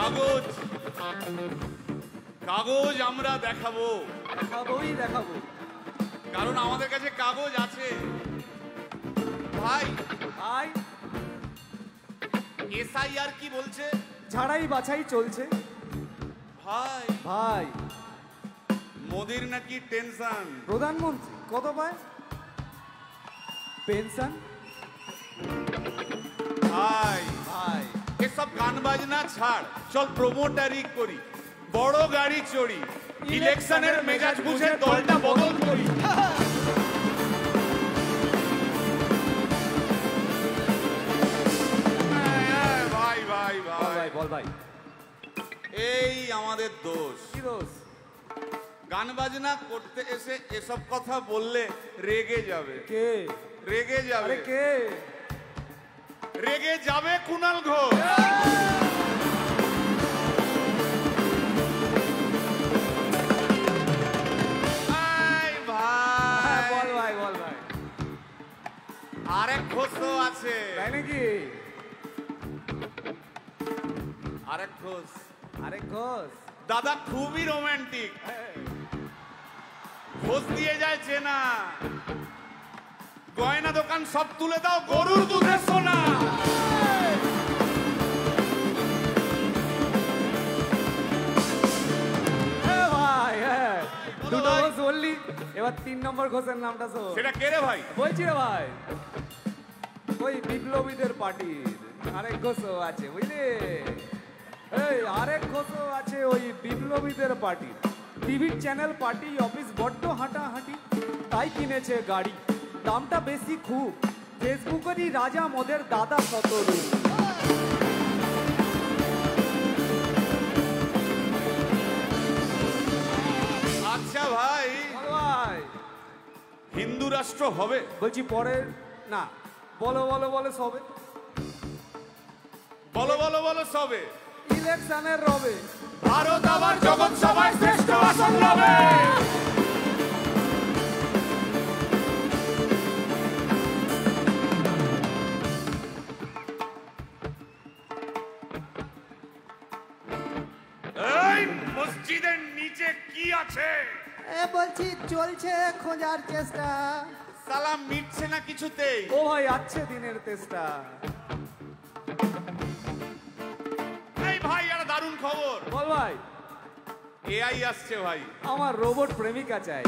কাগজ কাগজ আমরা দেখাবো, দেখাবো, কারণ আমাদের কাছে কাগজ আছে। ভাই ভাই এসআইআর কি বলছে? ঝাড়াই বাছাই চলছে। ভাই ভাই মোদির নাকি টেনশন। প্রধানমন্ত্রী কত পায় পেনশন? ভাই ভাই এসব গান বাজনা ছাড়, চল প্রমোটারি করি, বড় গাড়ি চড়ি, ইলেকশনের মেজাজ বুঝে দলটা বদল করি। ভাই ভাই ভাই বল ভাই, এই আমাদের দোষ। কি দোষ? গান বাজনা করতে এসে এসব কথা বললে রেগে যাবে। কে রেগে যাবে? কে রেগে যাবে? কুণাল ঘোষ। বল ভাই, বল ভাই। আরেক ঘোষ তো আছে। তাই নাকি? আরেক ঘোষ, আরেক ঘোষ দাদা খুবই রোমান্টিক, ঘোষ দিয়ে যায় চেনা, গয়না দোকান সব তুলে দাও, গরুর দুধের সোনা। ভাই দুটো ঘোষ বললি, এবার 3 নম্বর ঘোষের নামটা শোন। সেটা কে রে ভাই? বলছি রে ভাই, ওই বিপ্লবীদের পার্টির আরেক ঘোষও আছে, বুঝলি? এই আরেক ঘোষও আছে ওই বিপ্লবীদের পার্টির। টিভির চ্যানেল, পার্টি অফিস বড্ড হাঁটাহাঁটি, তাই কিনেছে গাড়ি, দামটা বেশি খুব, ফেসবুকেরই রাজা মোদের দাদা শতরূপ। আচ্ছা ভাই, ভাই হিন্দু রাষ্ট্র হবে? বলছি পরে না, বলো বলো বলো সবে, বলো বলো বলো সবে, ইলেকশনের রবে ভারত আবার জগৎ সভায় শ্রেষ্ঠ আসন লবে। এই মসজিদের নিচে কি আছে? বলছি চলছে খোঁজার চেষ্টা। সালাম মিটছে না কিছুতেই। ও ভাই আছে দিনের চেষ্টা। এই ভাই একটা দারুণ খবর। বল ভাই। এআই আসছে ভাই। আমার রোবট প্রেমিকা চাই।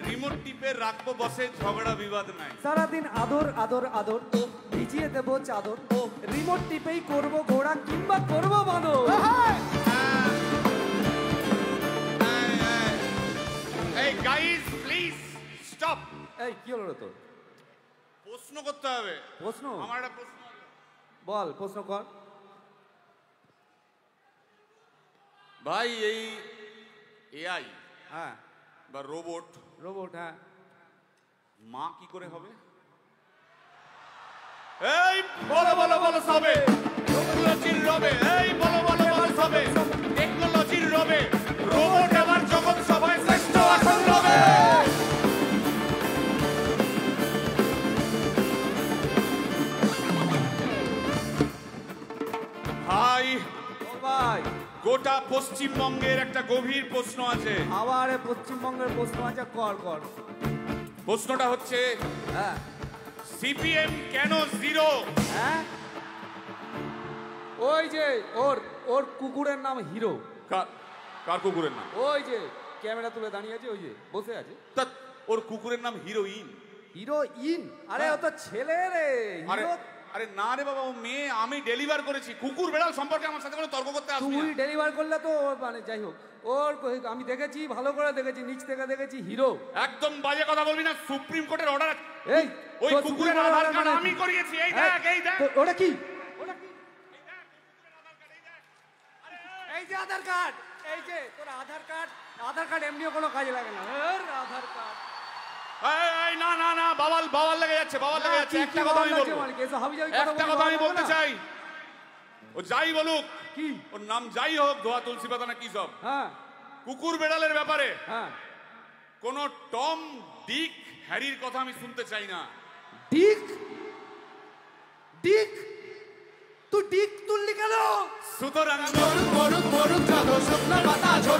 রিমোট টিপে রাখবো বসে, ঝগড়া বিবাদ নাই। সারাদিন আদর আদর আদর, ভিজিয়ে দেবো চাদর, রিমোট টিপেই করবো ঘোড়া কিংবা করবো বাঁদর। এই গাইস প্লিজ স্টপ। এই কি হলো তোর? প্রশ্ন করতে হবে। প্রশ্ন? আমার একটা প্রশ্ন। বল প্রশ্ন কর ভাই। এই এআই হ্যাঁ বা রোবট, রোবট হ্যাঁ, মা কি করে হবে? এই বলো বলো বলো সবে, টেকনোলজির রবে। এই বলো বলো বলো সবে, টেকনোলজির রবে, রোবট আবার জগৎ সভায় শ্রেষ্ঠ আসন লবে। ভাই ভাই গোটা পশ্চিমবঙ্গের একটা গভীর প্রশ্ন আছে। আবার পশ্চিমবঙ্গের প্রশ্ন আছে, কর কর। প্রশ্নটা হচ্ছে, হ্যাঁ সিপিএম কেন জিরো? হ্যাঁ ওই যে ওর ওর কুকুরের নাম হিরো। কার কুকুরের নাম? ওই যে ক্যামেরা তুলে দাঁড়িয়ে আছে, ওই যে বসে আছে। তা ওর কুকুরের নাম হিরোইন। হিরোইন? আরে ও তো ছেলে রে। আরে আরে না রে বাবা, ও মেয়ে। আমি ডেলিভার করেছি। কুকুর বেড়াল সম্পর্কে আমার সাথে কোনো তর্ক করতে আসবি না। তুই ডেলিভার করলে তো মানে যাই হোক, ওর আমি দেখেছি, ভালো করে দেখেছি, নিচ থেকে দেখেছি, হিরো। একদম বাজে কথা বলবি না। সুপ্রিম কোর্টের অর্ডার। এই ওই কুকুরের আধার কার্ড আমি করিয়েছি। এই দেখ, এই দেখ। ওটা কি? এই যে আধার কার্ড, এই যে তোর আধার কার্ড। আধার কার্ড এমনিও কোনো কাজে লাগে না। আধার কার্ড। এই না না না, বাওয়াল বাওয়াল লেগে যাচ্ছে, বাওয়াল লেগে যাচ্ছে। একটা কথা আমি বলবো, একটা কথা আমি বলতে চাই। ও যাই বলুক, কি ওর নাম যাই হোক, ধোয়া তুলসী পাতা না কি সব, হ্যাঁ কুকুর বেড়ালের ব্যাপারে হ্যাঁ কোন টম ডিক হ্যারির কথা আমি শুনতে চাই না। ডিক ডিক তুই ডিক তুললি কেন? সুতরাং মরুক মরুক মরুক যত শুকনো পাতা ঝরে